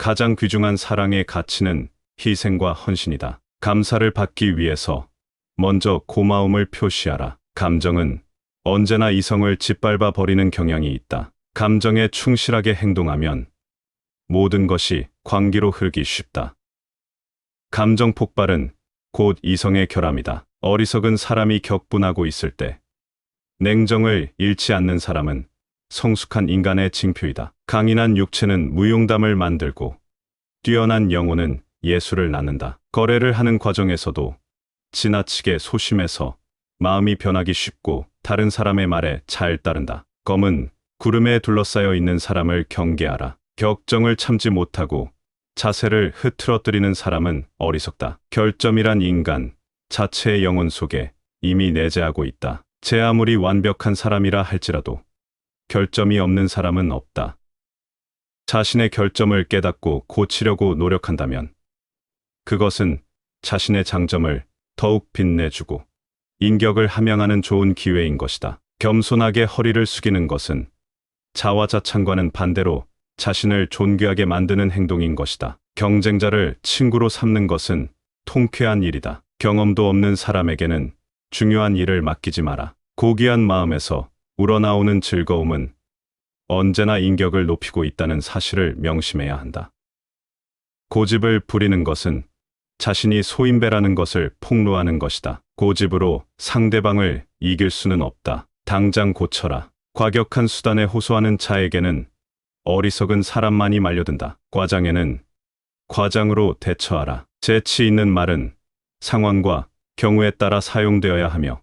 가장 귀중한 사랑의 가치는 희생과 헌신이다. 감사를 받기 위해서 먼저 고마움을 표시하라. 감정은 언제나 이성을 짓밟아 버리는 경향이 있다. 감정에 충실하게 행동하면 모든 것이 광기로 흐르기 쉽다. 감정 폭발은 곧 이성의 결함이다. 어리석은 사람이 격분하고 있을 때 냉정을 잃지 않는 사람은 성숙한 인간의 징표이다. 강인한 육체는 무용담을 만들고 뛰어난 영혼은 예술을 낳는다. 거래를 하는 과정에서도 지나치게 소심해서 마음이 변하기 쉽고 다른 사람의 말에 잘 따른다. 검은 구름에 둘러싸여 있는 사람을 경계하라. 격정을 참지 못하고 자세를 흐트러뜨리는 사람은 어리석다. 결점이란 인간 자체의 영혼 속에 이미 내재하고 있다. 제 아무리 완벽한 사람이라 할지라도 결점이 없는 사람은 없다. 자신의 결점을 깨닫고 고치려고 노력한다면 그것은 자신의 장점을 더욱 빛내주고 인격을 함양하는 좋은 기회인 것이다. 겸손하게 허리를 숙이는 것은 자화자찬과는 반대로 자신을 존귀하게 만드는 행동인 것이다. 경쟁자를 친구로 삼는 것은 통쾌한 일이다. 경험도 없는 사람에게는 중요한 일을 맡기지 마라. 고귀한 마음에서 우러나오는 즐거움은 언제나 인격을 높이고 있다는 사실을 명심해야 한다. 고집을 부리는 것은 자신이 소인배라는 것을 폭로하는 것이다. 고집으로 상대방을 이길 수는 없다. 당장 고쳐라. 과격한 수단에 호소하는 자에게는 어리석은 사람만이 말려든다. 과장에는 과장으로 대처하라. 재치 있는 말은 상황과 경우에 따라 사용되어야 하며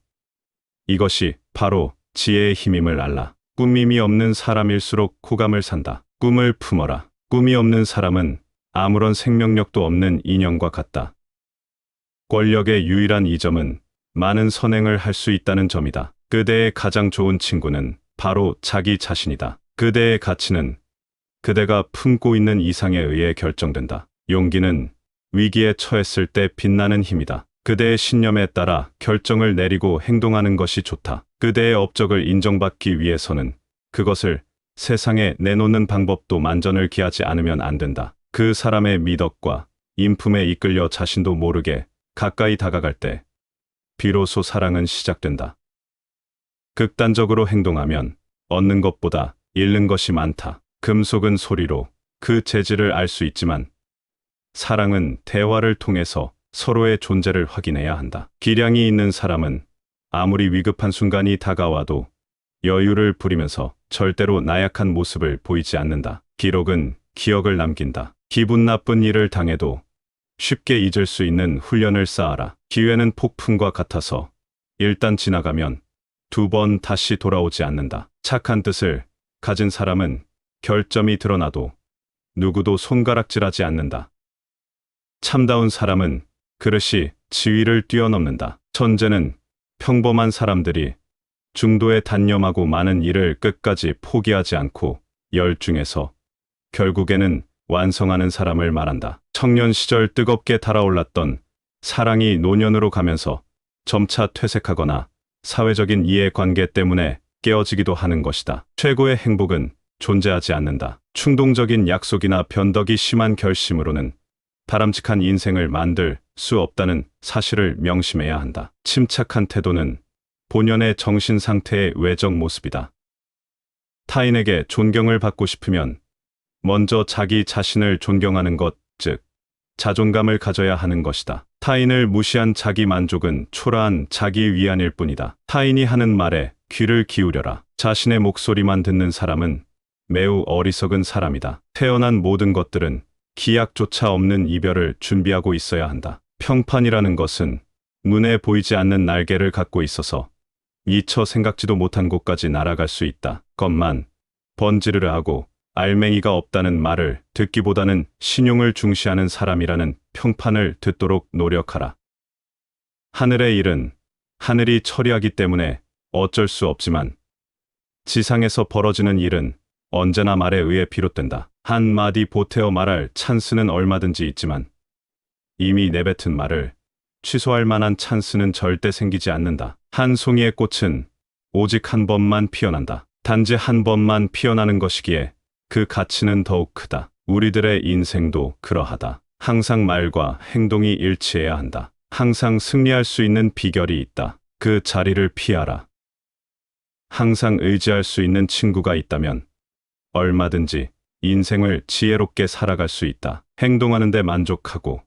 이것이 바로 지혜의 힘임을 알라. 꾸밈이 없는 사람일수록 호감을 산다. 꿈을 품어라. 꿈이 없는 사람은 아무런 생명력도 없는 인형과 같다. 권력의 유일한 이점은 많은 선행을 할 수 있다는 점이다. 그대의 가장 좋은 친구는 바로 자기 자신이다. 그대의 가치는 그대가 품고 있는 이상에 의해 결정된다. 용기는 위기에 처했을 때 빛나는 힘이다. 그대의 신념에 따라 결정을 내리고 행동하는 것이 좋다. 그대의 업적을 인정받기 위해서는 그것을 세상에 내놓는 방법도 만전을 기하지 않으면 안 된다. 그 사람의 미덕과 인품에 이끌려 자신도 모르게 가까이 다가갈 때 비로소 사랑은 시작된다. 극단적으로 행동하면 얻는 것보다 잃는 것이 많다. 금속은 소리로 그 재질을 알 수 있지만 사랑은 대화를 통해서 서로의 존재를 확인해야 한다. 기량이 있는 사람은 아무리 위급한 순간이 다가와도 여유를 부리면서 절대로 나약한 모습을 보이지 않는다. 기록은 기억을 남긴다. 기분 나쁜 일을 당해도 쉽게 잊을 수 있는 훈련을 쌓아라. 기회는 폭풍과 같아서 일단 지나가면 두 번 다시 돌아오지 않는다. 착한 뜻을 가진 사람은 결점이 드러나도 누구도 손가락질하지 않는다. 참다운 사람은 그릇이 지위를 뛰어넘는다. 천재는 평범한 사람들이 중도에 단념하고 많은 일을 끝까지 포기하지 않고 열중해서 결국에는 완성하는 사람을 말한다. 청년 시절 뜨겁게 달아올랐던 사랑이 노년으로 가면서 점차 퇴색하거나 사회적인 이해관계 때문에 깨어지기도 하는 것이다. 최고의 행복은 존재하지 않는다. 충동적인 약속이나 변덕이 심한 결심으로는 바람직한 인생을 만들 수 없다는 사실을 명심해야 한다. 침착한 태도는 본연의 정신 상태의 외적 모습이다. 타인에게 존경을 받고 싶으면 먼저 자기 자신을 존경하는 것, 즉 자존감을 가져야 하는 것이다. 타인을 무시한 자기 만족은 초라한 자기 위안일 뿐이다. 타인이 하는 말에 귀를 기울여라. 자신의 목소리만 듣는 사람은 매우 어리석은 사람이다. 태어난 모든 것들은 기약조차 없는 이별을 준비하고 있어야 한다. 평판이라는 것은 눈에 보이지 않는 날개를 갖고 있어서 미처 생각지도 못한 곳까지 날아갈 수 있다. 겉만 번지르르 하고 알맹이가 없다는 말을 듣기보다는 신용을 중시하는 사람이라는 평판을 듣도록 노력하라. 하늘의 일은 하늘이 처리하기 때문에 어쩔 수 없지만 지상에서 벌어지는 일은 언제나 말에 의해 비롯된다. 한마디 보태어 말할 찬스는 얼마든지 있지만 이미 내뱉은 말을 취소할 만한 찬스는 절대 생기지 않는다. 한 송이의 꽃은 오직 한 번만 피어난다. 단지 한 번만 피어나는 것이기에 그 가치는 더욱 크다. 우리들의 인생도 그러하다. 항상 말과 행동이 일치해야 한다. 항상 승리할 수 있는 비결이 있다. 그 자리를 피하라. 항상 의지할 수 있는 친구가 있다면 얼마든지 인생을 지혜롭게 살아갈 수 있다. 행동하는 데 만족하고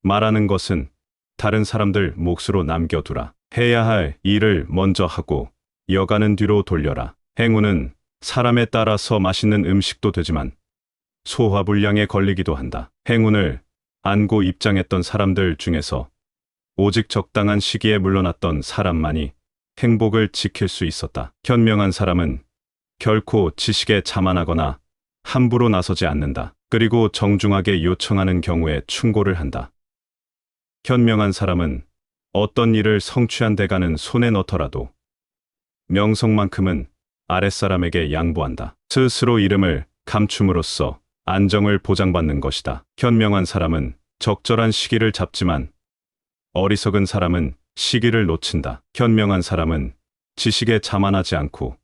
말하는 것은 다른 사람들 몫으로 남겨두라. 해야 할 일을 먼저 하고 여가는 뒤로 돌려라. 행운은 사람에 따라서 맛있는 음식도 되지만 소화불량에 걸리기도 한다. 행운을 안고 입장했던 사람들 중에서 오직 적당한 시기에 물러났던 사람만이 행복을 지킬 수 있었다. 현명한 사람은 결코 지식에 자만하거나 함부로 나서지 않는다. 그리고 정중하게 요청하는 경우에 충고를 한다. 현명한 사람은 어떤 일을 성취한 대가는 손에 넣더라도 명성만큼은 아랫사람에게 양보한다. 스스로 이름을 감춤으로써 안정을 보장받는 것이다. 현명한 사람은 적절한 시기를 잡지만 어리석은 사람은 시기를 놓친다. 현명한 사람은 지식에 자만하지 않고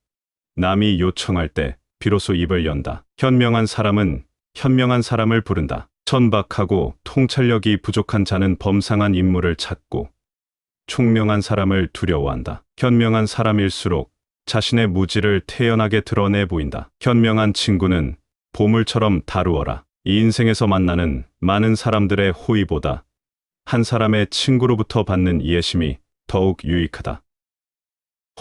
남이 요청할 때 비로소 입을 연다. 현명한 사람은 현명한 사람을 부른다. 천박하고 통찰력이 부족한 자는 범상한 인물을 찾고 총명한 사람을 두려워한다. 현명한 사람일수록 자신의 무지를 태연하게 드러내 보인다. 현명한 친구는 보물처럼 다루어라. 이 인생에서 만나는 많은 사람들의 호의보다 한 사람의 친구로부터 받는 이해심이 더욱 유익하다.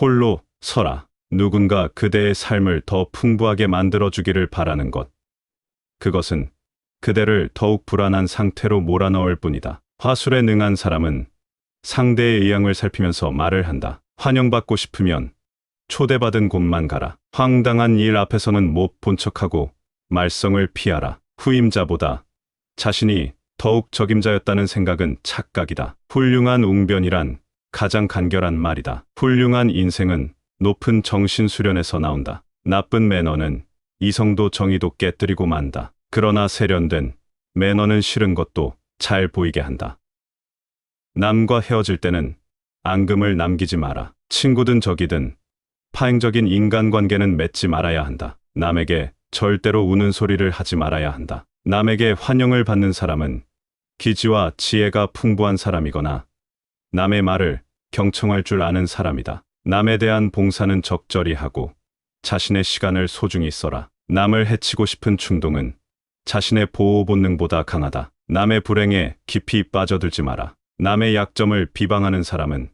홀로 서라. 누군가 그대의 삶을 더 풍부하게 만들어주기를 바라는 것. 그것은 그대를 더욱 불안한 상태로 몰아넣을 뿐이다. 화술에 능한 사람은 상대의 의향을 살피면서 말을 한다. 환영받고 싶으면 초대받은 곳만 가라. 황당한 일 앞에서는 못 본 척하고 말썽을 피하라. 후임자보다 자신이 더욱 적임자였다는 생각은 착각이다. 훌륭한 웅변이란 가장 간결한 말이다. 훌륭한 인생은 높은 정신 수련에서 나온다. 나쁜 매너는 이성도 정의도 깨뜨리고 만다. 그러나 세련된 매너는 싫은 것도 잘 보이게 한다. 남과 헤어질 때는 앙금을 남기지 마라. 친구든 적이든 파행적인 인간관계는 맺지 말아야 한다. 남에게 절대로 우는 소리를 하지 말아야 한다. 남에게 환영을 받는 사람은 기지와 지혜가 풍부한 사람이거나 남의 말을 경청할 줄 아는 사람이다. 남에 대한 봉사는 적절히 하고 자신의 시간을 소중히 써라. 남을 해치고 싶은 충동은 자신의 보호 본능보다 강하다. 남의 불행에 깊이 빠져들지 마라. 남의 약점을 비방하는 사람은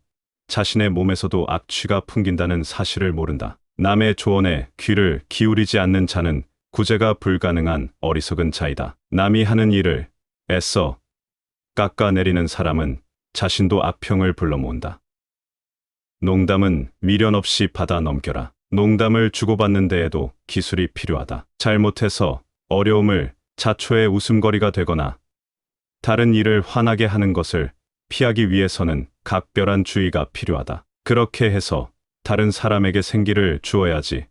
자신의 몸에서도 악취가 풍긴다는 사실을 모른다. 남의 조언에 귀를 기울이지 않는 자는 구제가 불가능한 어리석은 자이다. 남이 하는 일을 애써 깎아내리는 사람은 자신도 악평을 불러 모은다. 농담은 미련 없이 받아 넘겨라. 농담을 주고받는 데에도 기술이 필요하다. 잘못해서 어려움을 자초의 웃음거리가 되거나 다른 일을 화나게 하는 것을 피하기 위해서는 각별한 주의가 필요하다. 그렇게 해서 다른 사람에게 생기를 주어야지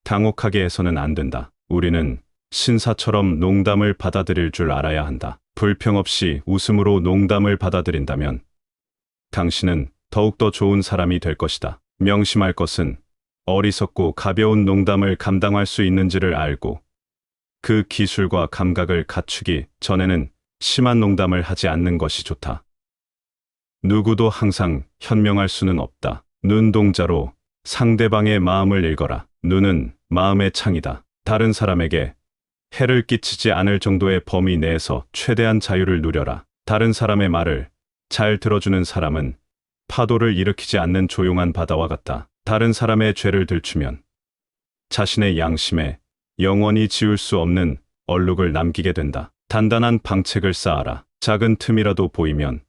당혹하게 해서는 안 된다. 우리는 신사처럼 농담을 받아들일 줄 알아야 한다. 불평 없이 웃음으로 농담을 받아들인다면 당신은 더욱더 좋은 사람이 될 것이다. 명심할 것은 어리석고 가벼운 농담을 감당할 수 있는지를 알고 그 기술과 감각을 갖추기 전에는 심한 농담을 하지 않는 것이 좋다. 누구도 항상 현명할 수는 없다. 눈동자로 상대방의 마음을 읽어라. 눈은 마음의 창이다. 다른 사람에게 해를 끼치지 않을 정도의 범위 내에서 최대한 자유를 누려라. 다른 사람의 말을 잘 들어주는 사람은 파도를 일으키지 않는 조용한 바다와 같다. 다른 사람의 죄를 들추면 자신의 양심에 영원히 지울 수 없는 얼룩을 남기게 된다. 단단한 방책을 쌓아라. 작은 틈이라도 보이면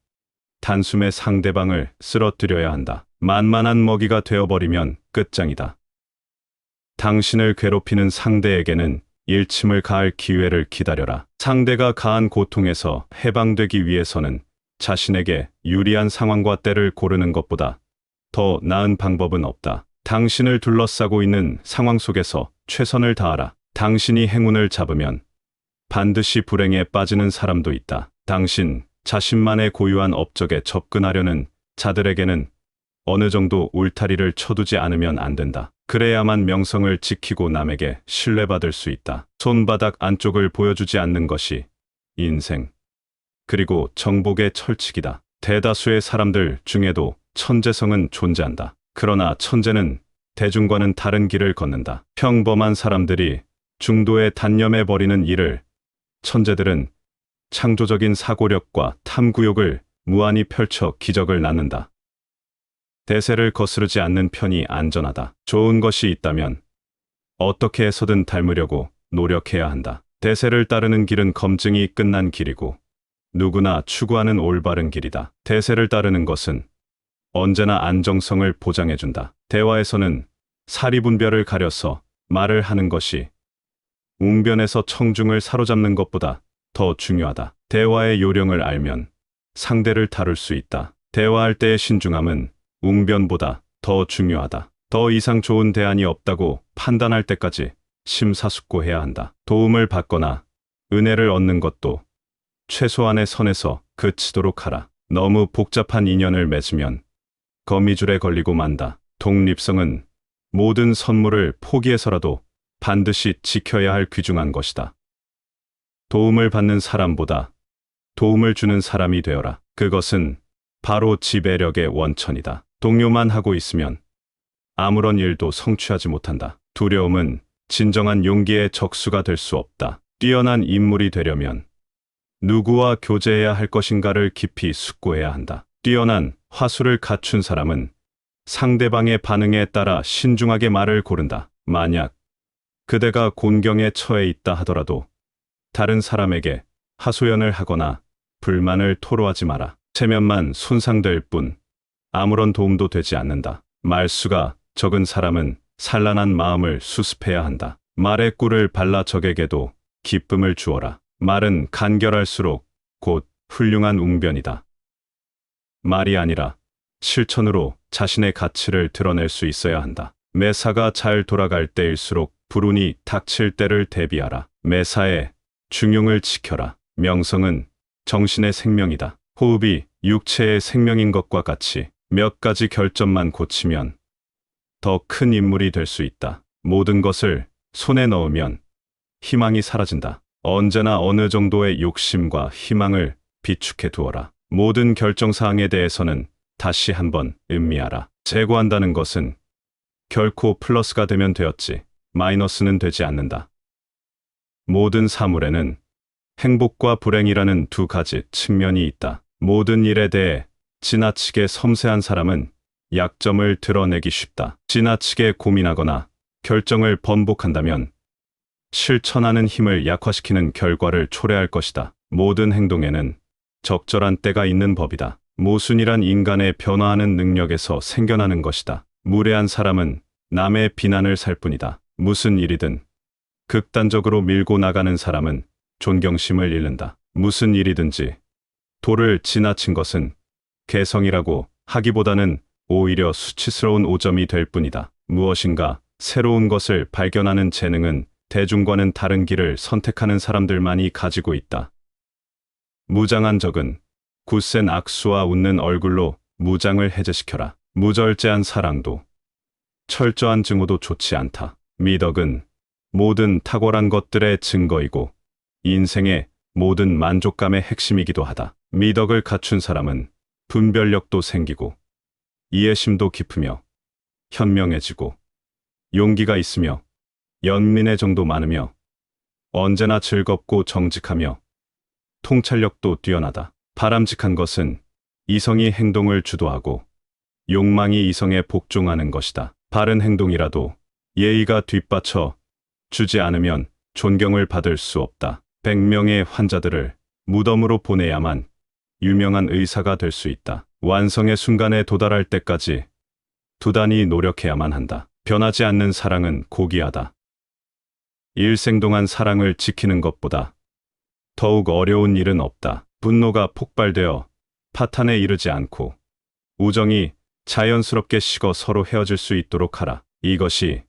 단숨에 상대방을 쓰러뜨려야 한다. 만만한 먹이가 되어버리면 끝장이다. 당신을 괴롭히는 상대에게는 일침을 가할 기회를 기다려라. 상대가 가한 고통에서 해방되기 위해서는 자신에게 유리한 상황과 때를 고르는 것보다 더 나은 방법은 없다. 당신을 둘러싸고 있는 상황 속에서 최선을 다하라. 당신이 행운을 잡으면 반드시 불행에 빠지는 사람도 있다. 당신 자신만의 고유한 업적에 접근하려는 자들에게는 어느 정도 울타리를 쳐두지 않으면 안 된다. 그래야만 명성을 지키고 남에게 신뢰받을 수 있다. 손바닥 안쪽을 보여주지 않는 것이 인생, 그리고 정복의 철칙이다. 대다수의 사람들 중에도 천재성은 존재한다. 그러나 천재는 대중과는 다른 길을 걷는다. 평범한 사람들이 중도에 단념해 버리는 일을 천재들은 창조적인 사고력과 탐구욕을 무한히 펼쳐 기적을 낳는다. 대세를 거스르지 않는 편이 안전하다. 좋은 것이 있다면 어떻게 해서든 닮으려고 노력해야 한다. 대세를 따르는 길은 검증이 끝난 길이고 누구나 추구하는 올바른 길이다. 대세를 따르는 것은 언제나 안정성을 보장해준다. 대화에서는 사리분별을 가려서 말을 하는 것이 웅변에서 청중을 사로잡는 것보다 더 중요하다. 대화의 요령을 알면 상대를 다룰 수 있다. 대화할 때의 신중함은 웅변보다 더 중요하다. 더 이상 좋은 대안이 없다고 판단할 때까지 심사숙고해야 한다. 도움을 받거나 은혜를 얻는 것도 최소한의 선에서 그치도록 하라. 너무 복잡한 인연을 맺으면 거미줄에 걸리고 만다. 독립성은 모든 선물을 포기해서라도 반드시 지켜야 할 귀중한 것이다. 도움을 받는 사람보다 도움을 주는 사람이 되어라. 그것은 바로 지배력의 원천이다. 동요만 하고 있으면 아무런 일도 성취하지 못한다. 두려움은 진정한 용기의 적수가 될 수 없다. 뛰어난 인물이 되려면 누구와 교제해야 할 것인가를 깊이 숙고해야 한다. 뛰어난 화술을 갖춘 사람은 상대방의 반응에 따라 신중하게 말을 고른다. 만약 그대가 곤경에 처해 있다 하더라도 다른 사람에게 하소연을 하거나 불만을 토로하지 마라. 체면만 손상될 뿐 아무런 도움도 되지 않는다. 말수가 적은 사람은 산란한 마음을 수습해야 한다. 말의 꿀을 발라 적에게도 기쁨을 주어라. 말은 간결할수록 곧 훌륭한 웅변이다. 말이 아니라 실천으로 자신의 가치를 드러낼 수 있어야 한다. 매사가 잘 돌아갈 때일수록 불운이 닥칠 때를 대비하라. 매사에 중용을 지켜라. 명성은 정신의 생명이다. 호흡이 육체의 생명인 것과 같이 몇 가지 결점만 고치면 더 큰 인물이 될 수 있다. 모든 것을 손에 넣으면 희망이 사라진다. 언제나 어느 정도의 욕심과 희망을 비축해 두어라. 모든 결정사항에 대해서는 다시 한번 음미하라. 재고한다는 것은 결코 플러스가 되면 되었지 마이너스는 되지 않는다. 모든 사물에는 행복과 불행이라는 두 가지 측면이 있다. 모든 일에 대해 지나치게 섬세한 사람은 약점을 드러내기 쉽다. 지나치게 고민하거나 결정을 번복한다면 실천하는 힘을 약화시키는 결과를 초래할 것이다. 모든 행동에는 적절한 때가 있는 법이다. 모순이란 인간의 변화하는 능력에서 생겨나는 것이다. 무례한 사람은 남의 비난을 살 뿐이다. 무슨 일이든 극단적으로 밀고 나가는 사람은 존경심을 잃는다. 무슨 일이든지 도를 지나친 것은 개성이라고 하기보다는 오히려 수치스러운 오점이 될 뿐이다. 무엇인가 새로운 것을 발견하는 재능은 대중과는 다른 길을 선택하는 사람들만이 가지고 있다. 무장한 적은 굳센 악수와 웃는 얼굴로 무장을 해제시켜라. 무절제한 사랑도 철저한 증오도 좋지 않다. 미덕은 모든 탁월한 것들의 증거이고 인생의 모든 만족감의 핵심이기도 하다. 미덕을 갖춘 사람은 분별력도 생기고 이해심도 깊으며 현명해지고 용기가 있으며 연민의 정도 많으며 언제나 즐겁고 정직하며 통찰력도 뛰어나다. 바람직한 것은 이성이 행동을 주도하고 욕망이 이성에 복종하는 것이다. 바른 행동이라도 예의가 뒷받쳐 주지 않으면 존경을 받을 수 없다. 100명의 환자들을 무덤으로 보내야만 유명한 의사가 될 수 있다. 완성의 순간에 도달할 때까지 두단히 노력해야만 한다. 변하지 않는 사랑은 고귀하다. 일생 동안 사랑을 지키는 것보다 더욱 어려운 일은 없다. 분노가 폭발되어 파탄에 이르지 않고 우정이 자연스럽게 식어 서로 헤어질 수 있도록 하라. 이것이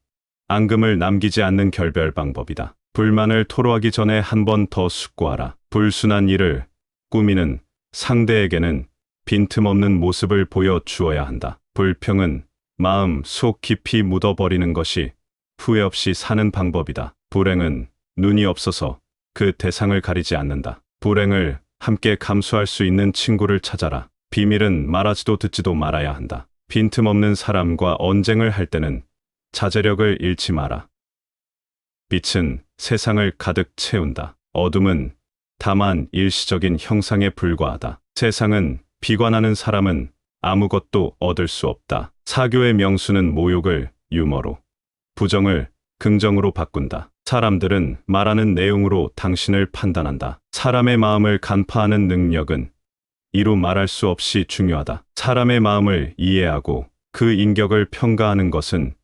앙금을 남기지 않는 결별 방법이다. 불만을 토로하기 전에 한 번 더 숙고하라. 불순한 일을 꾸미는 상대에게는 빈틈없는 모습을 보여주어야 한다. 불평은 마음 속 깊이 묻어버리는 것이 후회 없이 사는 방법이다. 불행은 눈이 없어서 그 대상을 가리지 않는다. 불행을 함께 감수할 수 있는 친구를 찾아라. 비밀은 말하지도 듣지도 말아야 한다. 빈틈없는 사람과 언쟁을 할 때는 자제력을 잃지 마라. 빛은 세상을 가득 채운다. 어둠은 다만 일시적인 형상에 불과하다. 세상은 비관하는 사람은 아무것도 얻을 수 없다. 사교의 명수는 모욕을 유머로, 부정을 긍정으로 바꾼다. 사람들은 말하는 내용으로 당신을 판단한다. 사람의 마음을 간파하는 능력은 이루 말할 수 없이 중요하다. 사람의 마음을 이해하고 그 인격을 평가하는 것은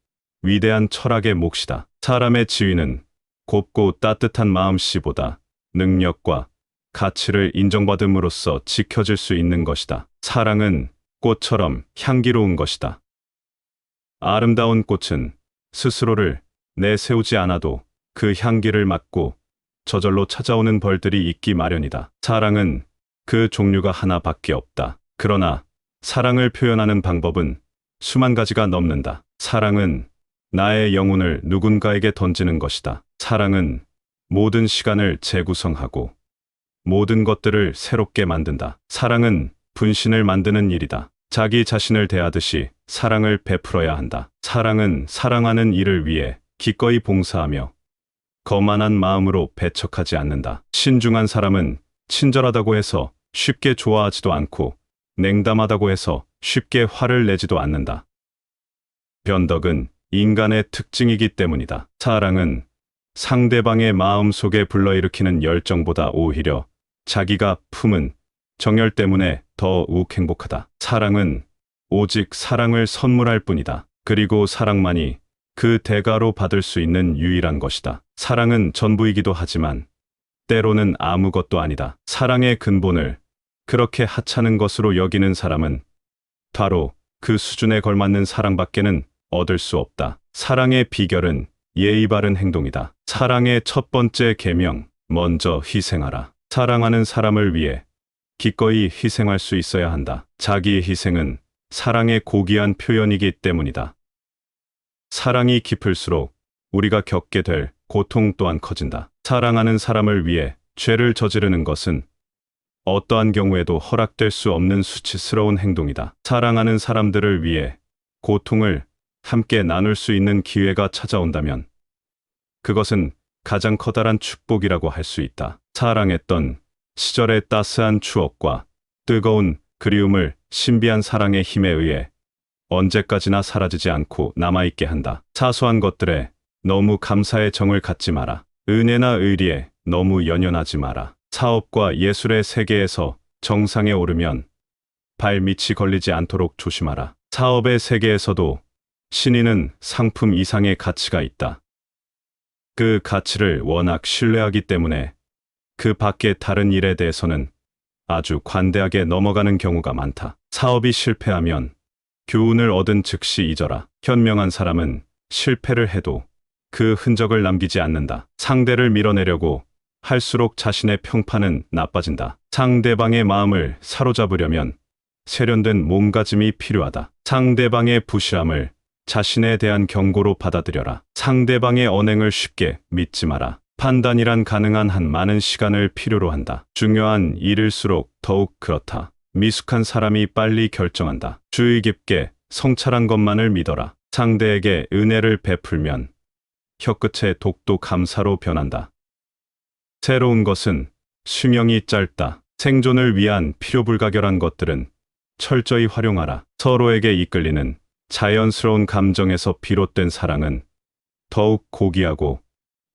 위대한 철학의 몫이다. 사람의 지위는 곱고 따뜻한 마음씨보다 능력과 가치를 인정받음으로써 지켜질 수 있는 것이다. 사랑은 꽃처럼 향기로운 것이다. 아름다운 꽃은 스스로를 내세우지 않아도 그 향기를 맡고 저절로 찾아오는 벌들이 있기 마련이다. 사랑은 그 종류가 하나밖에 없다. 그러나 사랑을 표현하는 방법은 수만 가지가 넘는다. 사랑은 나의 영혼을 누군가에게 던지는 것이다. 사랑은 모든 시간을 재구성하고 모든 것들을 새롭게 만든다. 사랑은 분신을 만드는 일이다. 자기 자신을 대하듯이 사랑을 베풀어야 한다. 사랑은 사랑하는 이를 위해 기꺼이 봉사하며 거만한 마음으로 배척하지 않는다. 신중한 사람은 친절하다고 해서 쉽게 좋아하지도 않고 냉담하다고 해서 쉽게 화를 내지도 않는다. 변덕은 인간의 특징이기 때문이다. 사랑은 상대방의 마음 속에 불러일으키는 열정보다 오히려 자기가 품은 정열 때문에 더욱 행복하다. 사랑은 오직 사랑을 선물할 뿐이다. 그리고 사랑만이 그 대가로 받을 수 있는 유일한 것이다. 사랑은 전부이기도 하지만 때로는 아무것도 아니다. 사랑의 근본을 그렇게 하찮은 것으로 여기는 사람은 바로 그 수준에 걸맞는 사랑밖에는 얻을 수 없다. 사랑의 비결은 예의 바른 행동이다. 사랑의 첫 번째 계명, 먼저 희생하라. 사랑하는 사람을 위해 기꺼이 희생할 수 있어야 한다. 자기의 희생은 사랑의 고귀한 표현이기 때문이다. 사랑이 깊을수록 우리가 겪게 될 고통 또한 커진다. 사랑하는 사람을 위해 죄를 저지르는 것은 어떠한 경우에도 허락될 수 없는 수치스러운 행동이다. 사랑하는 사람들을 위해 고통을 함께 나눌 수 있는 기회가 찾아온다면 그것은 가장 커다란 축복이라고 할 수 있다. 사랑했던 시절의 따스한 추억과 뜨거운 그리움을 신비한 사랑의 힘에 의해 언제까지나 사라지지 않고 남아있게 한다. 사소한 것들에 너무 감사의 정을 갖지 마라. 은혜나 의리에 너무 연연하지 마라. 사업과 예술의 세계에서 정상에 오르면 발밑이 걸리지 않도록 조심하라. 사업의 세계에서도 신인은 상품 이상의 가치가 있다. 그 가치를 워낙 신뢰하기 때문에 그 밖의 다른 일에 대해서는 아주 관대하게 넘어가는 경우가 많다. 사업이 실패하면 교훈을 얻은 즉시 잊어라. 현명한 사람은 실패를 해도 그 흔적을 남기지 않는다. 상대를 밀어내려고 할수록 자신의 평판은 나빠진다. 상대방의 마음을 사로잡으려면 세련된 몸가짐이 필요하다. 상대방의 부실함을 자신에 대한 경고로 받아들여라. 상대방의 언행을 쉽게 믿지 마라. 판단이란 가능한 한 많은 시간을 필요로 한다. 중요한 일일수록 더욱 그렇다. 미숙한 사람이 빨리 결정한다. 주의 깊게 성찰한 것만을 믿어라. 상대에게 은혜를 베풀면 혀끝의 독도 감사로 변한다. 새로운 것은 수명이 짧다. 생존을 위한 필요불가결한 것들은 철저히 활용하라. 서로에게 이끌리는 자연스러운 감정에서 비롯된 사랑은 더욱 고귀하고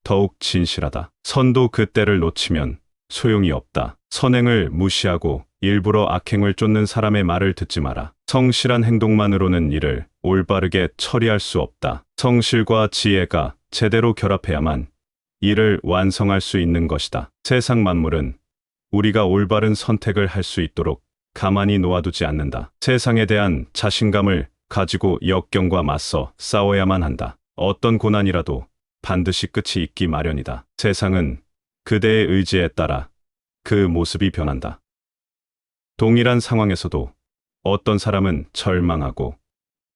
더욱 진실하다. 선도 그 때를 놓치면 소용이 없다. 선행을 무시하고 일부러 악행을 쫓는 사람의 말을 듣지 마라. 성실한 행동만으로는 이를 올바르게 처리할 수 없다. 성실과 지혜가 제대로 결합해야만 이를 완성할 수 있는 것이다. 세상 만물은 우리가 올바른 선택을 할 수 있도록 가만히 놓아두지 않는다. 세상에 대한 자신감을 가지고 역경과 맞서 싸워야만 한다. 어떤 고난이라도 반드시 끝이 있기 마련이다. 세상은 그대의 의지에 따라 그 모습이 변한다. 동일한 상황에서도 어떤 사람은 절망하고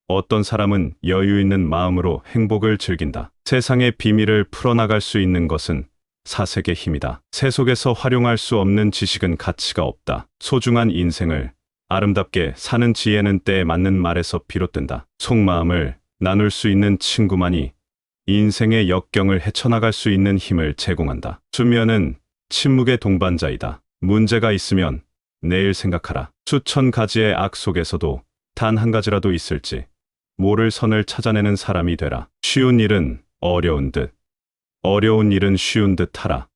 어떤 사람은 여유 있는 마음으로 행복을 즐긴다. 세상의 비밀을 풀어나갈 수 있는 것은 사색의 힘이다. 세속에서 활용할 수 없는 지식은 가치가 없다. 소중한 인생을 아름답게 사는 지혜는 때에 맞는 말에서 비롯된다. 속마음을 나눌 수 있는 친구만이 인생의 역경을 헤쳐나갈 수 있는 힘을 제공한다. 수면은 침묵의 동반자이다. 문제가 있으면 내일 생각하라. 수천 가지의 악 속에서도 단 한 가지라도 있을지 모를 선을 찾아내는 사람이 되라. 쉬운 일은 어려운 듯, 어려운 일은 쉬운 듯 하라.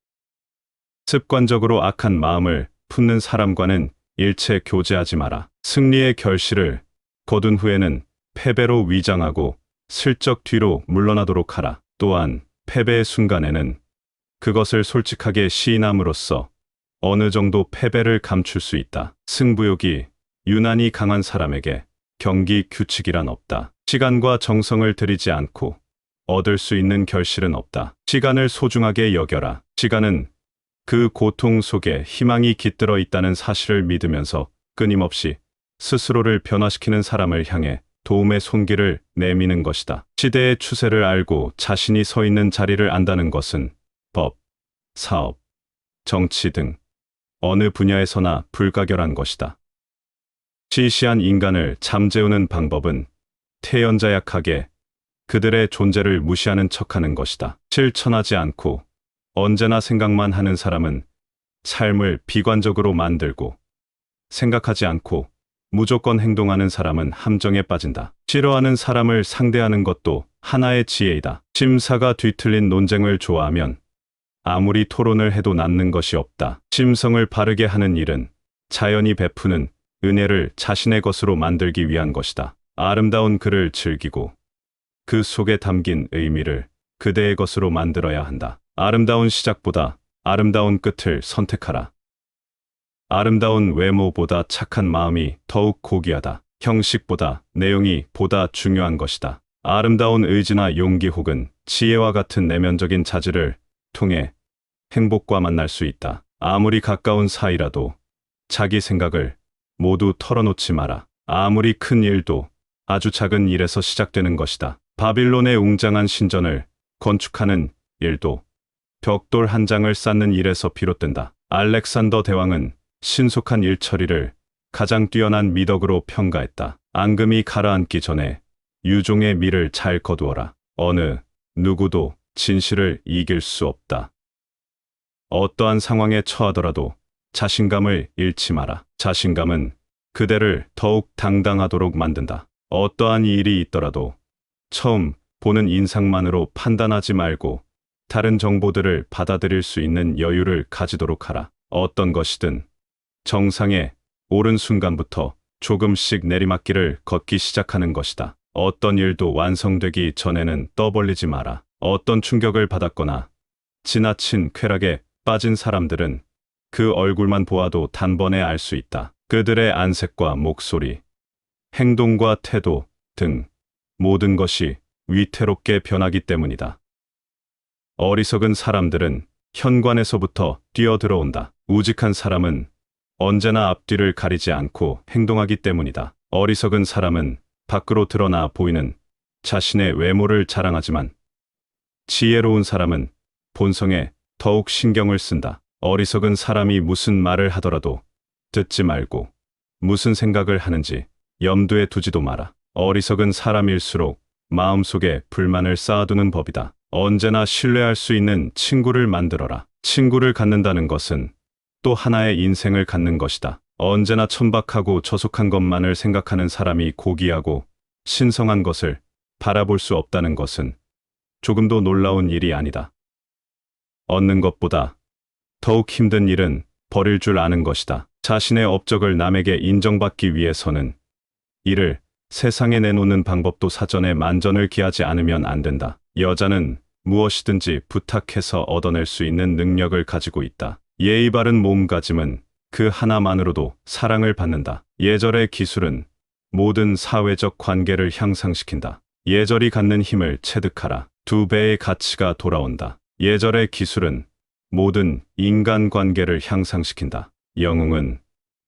습관적으로 악한 마음을 품는 사람과는 일체 교제하지 마라. 승리의 결실을 거둔 후에는 패배로 위장하고 슬쩍 뒤로 물러나도록 하라. 또한 패배의 순간에는 그것을 솔직하게 시인함으로써 어느 정도 패배를 감출 수 있다. 승부욕이 유난히 강한 사람에게 경기 규칙이란 없다. 시간과 정성을 들이지 않고 얻을 수 있는 결실은 없다. 시간을 소중하게 여겨라. 시간은 그 고통 속에 희망이 깃들어 있다는 사실을 믿으면서 끊임없이 스스로를 변화시키는 사람을 향해 도움의 손길을 내미는 것이다. 시대의 추세를 알고 자신이 서 있는 자리를 안다는 것은 법, 사업, 정치 등 어느 분야에서나 불가결한 것이다. 시시한 인간을 잠재우는 방법은 태연자약하게 그들의 존재를 무시하는 척하는 것이다. 실천하지 않고 언제나 생각만 하는 사람은 삶을 비관적으로 만들고, 생각하지 않고 무조건 행동하는 사람은 함정에 빠진다. 싫어하는 사람을 상대하는 것도 하나의 지혜이다. 심사가 뒤틀린 논쟁을 좋아하면 아무리 토론을 해도 낫는 것이 없다. 심성을 바르게 하는 일은 자연이 베푸는 은혜를 자신의 것으로 만들기 위한 것이다. 아름다운 글을 즐기고 그 속에 담긴 의미를 그대의 것으로 만들어야 한다. 아름다운 시작보다 아름다운 끝을 선택하라. 아름다운 외모보다 착한 마음이 더욱 고귀하다. 형식보다 내용이 보다 중요한 것이다. 아름다운 의지나 용기 혹은 지혜와 같은 내면적인 자질을 통해 행복과 만날 수 있다. 아무리 가까운 사이라도 자기 생각을 모두 털어놓지 마라. 아무리 큰 일도 아주 작은 일에서 시작되는 것이다. 바빌론의 웅장한 신전을 건축하는 일도 벽돌 한 장을 쌓는 일에서 비롯된다. 알렉산더 대왕은 신속한 일처리를 가장 뛰어난 미덕으로 평가했다. 앙금이 가라앉기 전에 유종의 미를 잘 거두어라. 어느 누구도 진실을 이길 수 없다. 어떠한 상황에 처하더라도 자신감을 잃지 마라. 자신감은 그대를 더욱 당당하도록 만든다. 어떠한 일이 있더라도 처음 보는 인상만으로 판단하지 말고 다른 정보들을 받아들일 수 있는 여유를 가지도록 하라. 어떤 것이든 정상에 오른 순간부터 조금씩 내리막길을 걷기 시작하는 것이다. 어떤 일도 완성되기 전에는 떠벌리지 마라. 어떤 충격을 받았거나 지나친 쾌락에 빠진 사람들은 그 얼굴만 보아도 단번에 알 수 있다. 그들의 안색과 목소리, 행동과 태도 등 모든 것이 위태롭게 변하기 때문이다. 어리석은 사람들은 현관에서부터 뛰어들어온다. 우직한 사람은 언제나 앞뒤를 가리지 않고 행동하기 때문이다. 어리석은 사람은 밖으로 드러나 보이는 자신의 외모를 자랑하지만 지혜로운 사람은 본성에 더욱 신경을 쓴다. 어리석은 사람이 무슨 말을 하더라도 듣지 말고 무슨 생각을 하는지 염두에 두지도 마라. 어리석은 사람일수록 마음속에 불만을 쌓아두는 법이다. 언제나 신뢰할 수 있는 친구를 만들어라. 친구를 갖는다는 것은 또 하나의 인생을 갖는 것이다. 언제나 천박하고 저속한 것만을 생각하는 사람이 고귀하고 신성한 것을 바라볼 수 없다는 것은 조금도 놀라운 일이 아니다. 얻는 것보다 더욱 힘든 일은 버릴 줄 아는 것이다. 자신의 업적을 남에게 인정받기 위해서는 이를 세상에 내놓는 방법도 사전에 만전을 기하지 않으면 안 된다. 여자는 무엇이든지 부탁해서 얻어낼 수 있는 능력을 가지고 있다. 예의 바른 몸가짐은 그 하나만으로도 사랑을 받는다. 예절의 기술은 모든 사회적 관계를 향상시킨다. 예절이 갖는 힘을 체득하라. 2배의 가치가 돌아온다. 예절의 기술은 모든 인간관계를 향상시킨다. 영웅은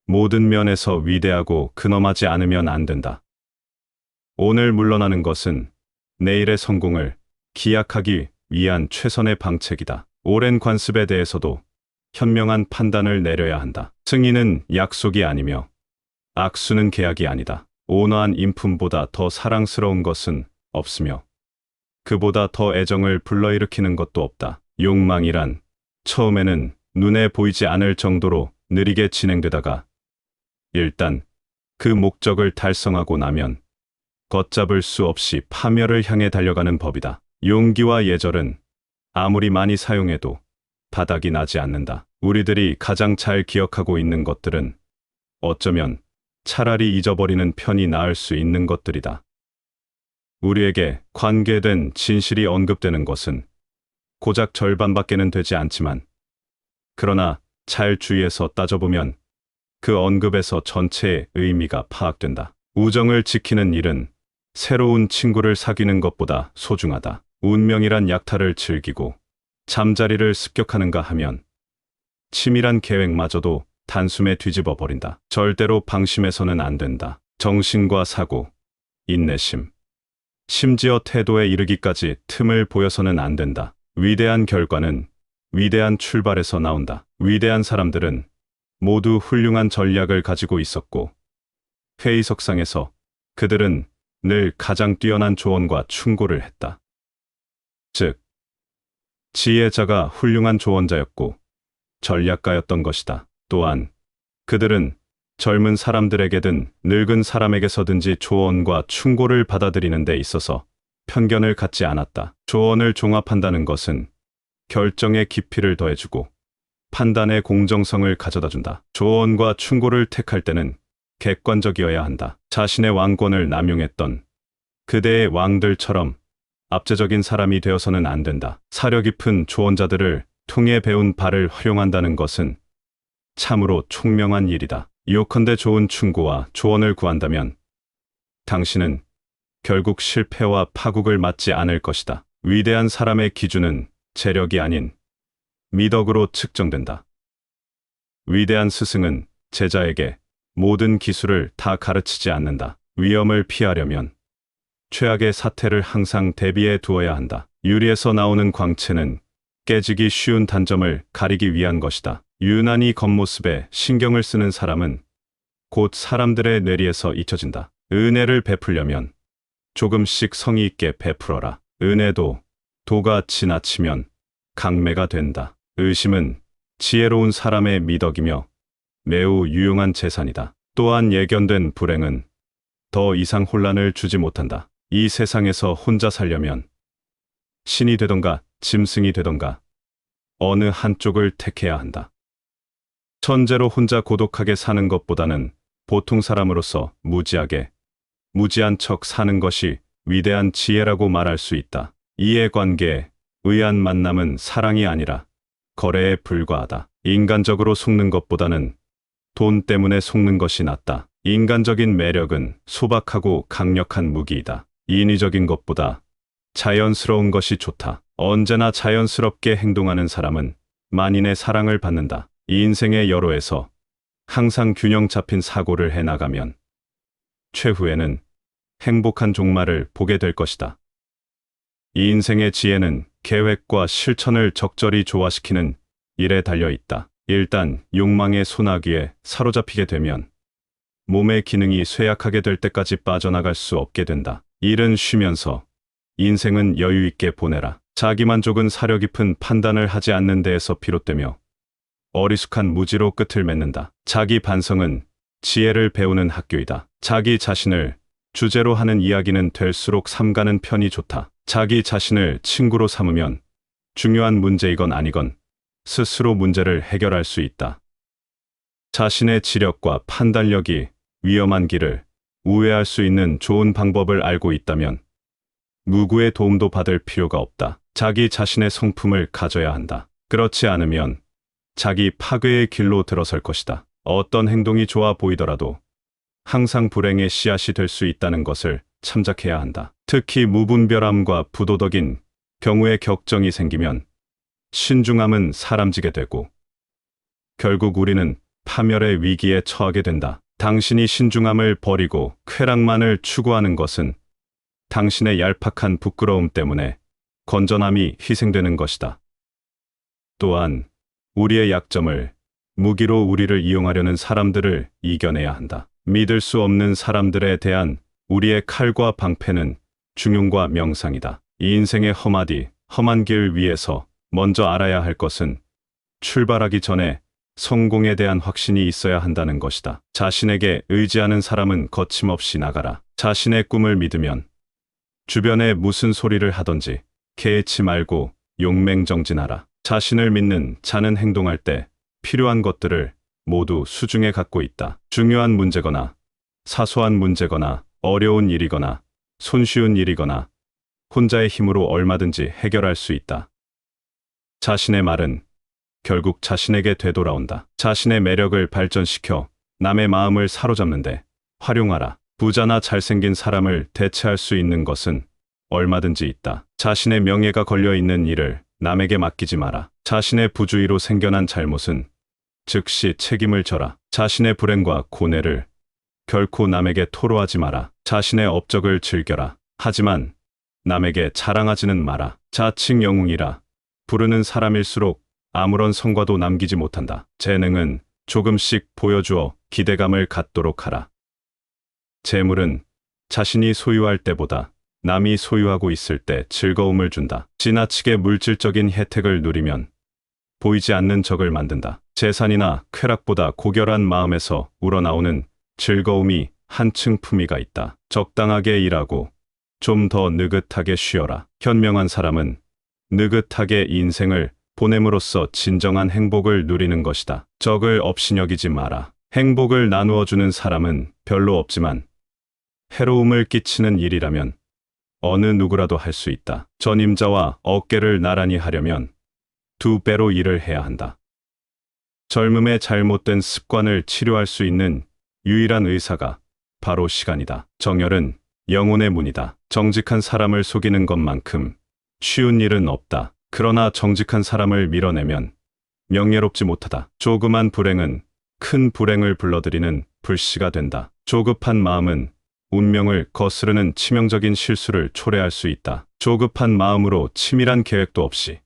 모든 면에서 위대하고 근엄하지 않으면 안 된다. 오늘 물러나는 것은 내일의 성공을 기약하기 위한 최선의 방책이다. 오랜 관습에 대해서도 현명한 판단을 내려야 한다. 승인은 약속이 아니며 악수는 계약이 아니다. 온화한 인품보다 더 사랑스러운 것은 없으며 그보다 더 애정을 불러일으키는 것도 없다. 욕망이란 처음에는 눈에 보이지 않을 정도로 느리게 진행되다가 일단 그 목적을 달성하고 나면 걷잡을 수 없이 파멸을 향해 달려가는 법이다. 용기와 예절은 아무리 많이 사용해도 바닥이 나지 않는다. 우리들이 가장 잘 기억하고 있는 것들은 어쩌면 차라리 잊어버리는 편이 나을 수 있는 것들이다. 우리에게 관계된 진실이 언급되는 것은 고작 절반밖에는 되지 않지만, 그러나 잘 주의해서 따져보면 그 언급에서 전체의 의미가 파악된다. 우정을 지키는 일은 새로운 친구를 사귀는 것보다 소중하다. 운명이란 약탈을 즐기고 잠자리를 습격하는가 하면 치밀한 계획마저도 단숨에 뒤집어 버린다. 절대로 방심해서는 안 된다. 정신과 사고, 인내심, 심지어 태도에 이르기까지 틈을 보여서는 안 된다. 위대한 결과는 위대한 출발에서 나온다. 위대한 사람들은 모두 훌륭한 전략을 가지고 있었고, 회의석상에서 그들은 늘 가장 뛰어난 조언과 충고를 했다. 즉, 지혜자가 훌륭한 조언자였고 전략가였던 것이다. 또한 그들은 젊은 사람들에게든 늙은 사람에게서든지 조언과 충고를 받아들이는 데 있어서 편견을 갖지 않았다. 조언을 종합한다는 것은 결정의 깊이를 더해주고 판단의 공정성을 가져다준다. 조언과 충고를 택할 때는 객관적이어야 한다. 자신의 왕권을 남용했던 그대의 왕들처럼 압제적인 사람이 되어서는 안 된다. 사려 깊은 조언자들을 통해 배운 바를 활용한다는 것은 참으로 총명한 일이다. 요컨대 좋은 충고와 조언을 구한다면 당신은 결국 실패와 파국을 맞지 않을 것이다. 위대한 사람의 기준은 재력이 아닌 미덕으로 측정된다. 위대한 스승은 제자에게 모든 기술을 다 가르치지 않는다. 위험을 피하려면 최악의 사태를 항상 대비해 두어야 한다. 유리에서 나오는 광채는 깨지기 쉬운 단점을 가리기 위한 것이다. 유난히 겉모습에 신경을 쓰는 사람은 곧 사람들의 뇌리에서 잊혀진다. 은혜를 베풀려면 조금씩 성의 있게 베풀어라. 은혜도 도가 지나치면 강매가 된다. 의심은 지혜로운 사람의 미덕이며 매우 유용한 재산이다. 또한 예견된 불행은 더 이상 혼란을 주지 못한다. 이 세상에서 혼자 살려면 신이 되던가 짐승이 되던가 어느 한쪽을 택해야 한다. 천재로 혼자 고독하게 사는 것보다는 보통 사람으로서 무지한 척 사는 것이 위대한 지혜라고 말할 수 있다. 이해관계, 의한 만남은 사랑이 아니라 거래에 불과하다. 인간적으로 속는 것보다는 돈 때문에 속는 것이 낫다. 인간적인 매력은 소박하고 강력한 무기이다. 인위적인 것보다 자연스러운 것이 좋다. 언제나 자연스럽게 행동하는 사람은 만인의 사랑을 받는다. 이 인생의 여로에서 항상 균형 잡힌 사고를 해나가면 최후에는 행복한 종말을 보게 될 것이다. 이 인생의 지혜는 계획과 실천을 적절히 조화시키는 일에 달려 있다. 일단 욕망의 소나기에 사로잡히게 되면 몸의 기능이 쇠약하게 될 때까지 빠져나갈 수 없게 된다. 일은 쉬면서 인생은 여유 있게 보내라. 자기만족은 사려 깊은 판단을 하지 않는 데에서 비롯되며 어리숙한 무지로 끝을 맺는다. 자기 반성은 지혜를 배우는 학교이다. 자기 자신을 주제로 하는 이야기는 될수록 삼가는 편이 좋다. 자기 자신을 친구로 삼으면 중요한 문제이건 아니건 스스로 문제를 해결할 수 있다. 자신의 지력과 판단력이 위험한 길을 우회할 수 있는 좋은 방법을 알고 있다면 누구의 도움도 받을 필요가 없다. 자기 자신의 성품을 가져야 한다. 그렇지 않으면 자기 파괴의 길로 들어설 것이다. 어떤 행동이 좋아 보이더라도 항상 불행의 씨앗이 될 수 있다는 것을 참작해야 한다. 특히 무분별함과 부도덕인 경우에 격정이 생기면 신중함은 사람지게 되고 결국 우리는 파멸의 위기에 처하게 된다. 당신이 신중함을 버리고 쾌락만을 추구하는 것은 당신의 얄팍한 부끄러움 때문에 건전함이 희생되는 것이다. 또한 우리의 약점을 무기로 우리를 이용하려는 사람들을 이겨내야 한다. 믿을 수 없는 사람들에 대한 우리의 칼과 방패는 중용과 명상이다. 이 인생의 험한 길 위에서 먼저 알아야 할 것은 출발하기 전에 성공에 대한 확신이 있어야 한다는 것이다. 자신에게 의지하는 사람은 거침없이 나가라. 자신의 꿈을 믿으면 주변에 무슨 소리를 하던지 개의치 말고 용맹정진하라. 자신을 믿는 자는 행동할 때 필요한 것들을 모두 수중에 갖고 있다. 중요한 문제거나 사소한 문제거나 어려운 일이거나 손쉬운 일이거나 혼자의 힘으로 얼마든지 해결할 수 있다. 자신의 말은 결국 자신에게 되돌아온다. 자신의 매력을 발전시켜 남의 마음을 사로잡는데 활용하라. 부자나 잘생긴 사람을 대체할 수 있는 것은 얼마든지 있다. 자신의 명예가 걸려있는 일을 남에게 맡기지 마라. 자신의 부주의로 생겨난 잘못은 즉시 책임을 져라. 자신의 불행과 고뇌를 결코 남에게 토로하지 마라. 자신의 업적을 즐겨라. 하지만 남에게 자랑하지는 마라. 자칭 영웅이라 부르는 사람일수록 아무런 성과도 남기지 못한다. 재능은 조금씩 보여주어 기대감을 갖도록 하라. 재물은 자신이 소유할 때보다 남이 소유하고 있을 때 즐거움을 준다. 지나치게 물질적인 혜택을 누리면 보이지 않는 적을 만든다. 재산이나 쾌락보다 고결한 마음에서 우러나오는 즐거움이 한층 품위가 있다. 적당하게 일하고 좀 더 느긋하게 쉬어라. 현명한 사람은 느긋하게 인생을 보냄으로써 진정한 행복을 누리는 것이다. 적을 업신여기지 마라. 행복을 나누어주는 사람은 별로 없지만 해로움을 끼치는 일이라면 어느 누구라도 할 수 있다. 전임자와 어깨를 나란히 하려면 2배로 일을 해야 한다. 젊음의 잘못된 습관을 치료할 수 있는 유일한 의사가 바로 시간이다. 정열은 영혼의 문이다. 정직한 사람을 속이는 것만큼 쉬운 일은 없다. 그러나 정직한 사람을 밀어내면 명예롭지 못하다. 조그만 불행은 큰 불행을 불러들이는 불씨가 된다. 조급한 마음은 운명을 거스르는 치명적인 실수를 초래할 수 있다. 조급한 마음으로 치밀한 계획도 없이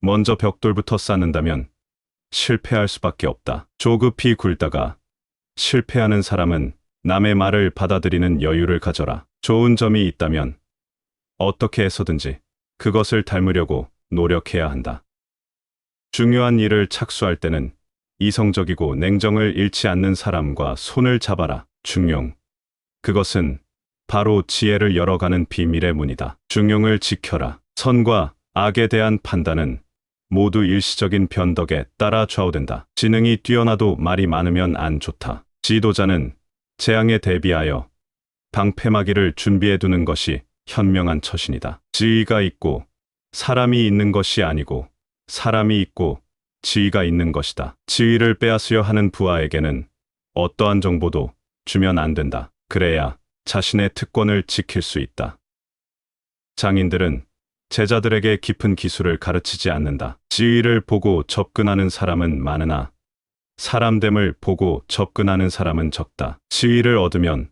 먼저 벽돌부터 쌓는다면 실패할 수밖에 없다. 조급히 굴다가 실패하는 사람은 남의 말을 받아들이는 여유를 가져라. 좋은 점이 있다면 어떻게 해서든지 그것을 닮으려고 노력해야 한다. 중요한 일을 착수할 때는 이성적이고 냉정을 잃지 않는 사람과 손을 잡아라. 중용. 그것은 바로 지혜를 열어가는 비밀의 문이다. 중용을 지켜라. 선과 악에 대한 판단은 모두 일시적인 변덕에 따라 좌우된다. 지능이 뛰어나도 말이 많으면 안 좋다. 지도자는 재앙에 대비하여 방패막이를 준비해두는 것이 현명한 처신이다. 지위가 있고 사람이 있는 것이 아니고 사람이 있고 지위가 있는 것이다. 지위를 빼앗으려 하는 부하에게는 어떠한 정보도 주면 안 된다. 그래야 자신의 특권을 지킬 수 있다. 장인들은 제자들에게 깊은 기술을 가르치지 않는다. 지위를 보고 접근하는 사람은 많으나 사람됨을 보고 접근하는 사람은 적다. 지위를 얻으면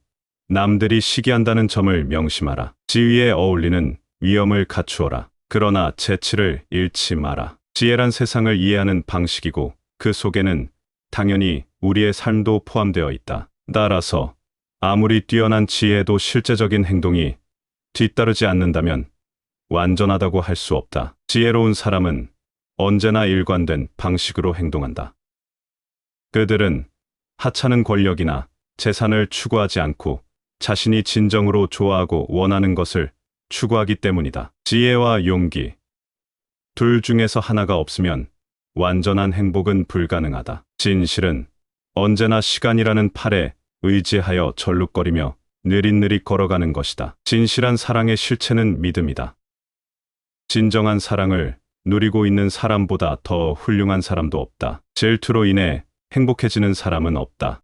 남들이 시기한다는 점을 명심하라. 지위에 어울리는 위엄을 갖추어라. 그러나 재치를 잃지 마라. 지혜란 세상을 이해하는 방식이고 그 속에는 당연히 우리의 삶도 포함되어 있다. 따라서 아무리 뛰어난 지혜도 실제적인 행동이 뒤따르지 않는다면 완전하다고 할 수 없다. 지혜로운 사람은 언제나 일관된 방식으로 행동한다. 그들은 하찮은 권력이나 재산을 추구하지 않고 자신이 진정으로 좋아하고 원하는 것을 추구하기 때문이다. 지혜와 용기, 둘 중에서 하나가 없으면 완전한 행복은 불가능하다. 진실은 언제나 시간이라는 팔에 의지하여 절룩거리며 느릿느릿 걸어가는 것이다. 진실한 사랑의 실체는 믿음이다. 진정한 사랑을 누리고 있는 사람보다 더 훌륭한 사람도 없다. 질투로 인해 행복해지는 사람은 없다.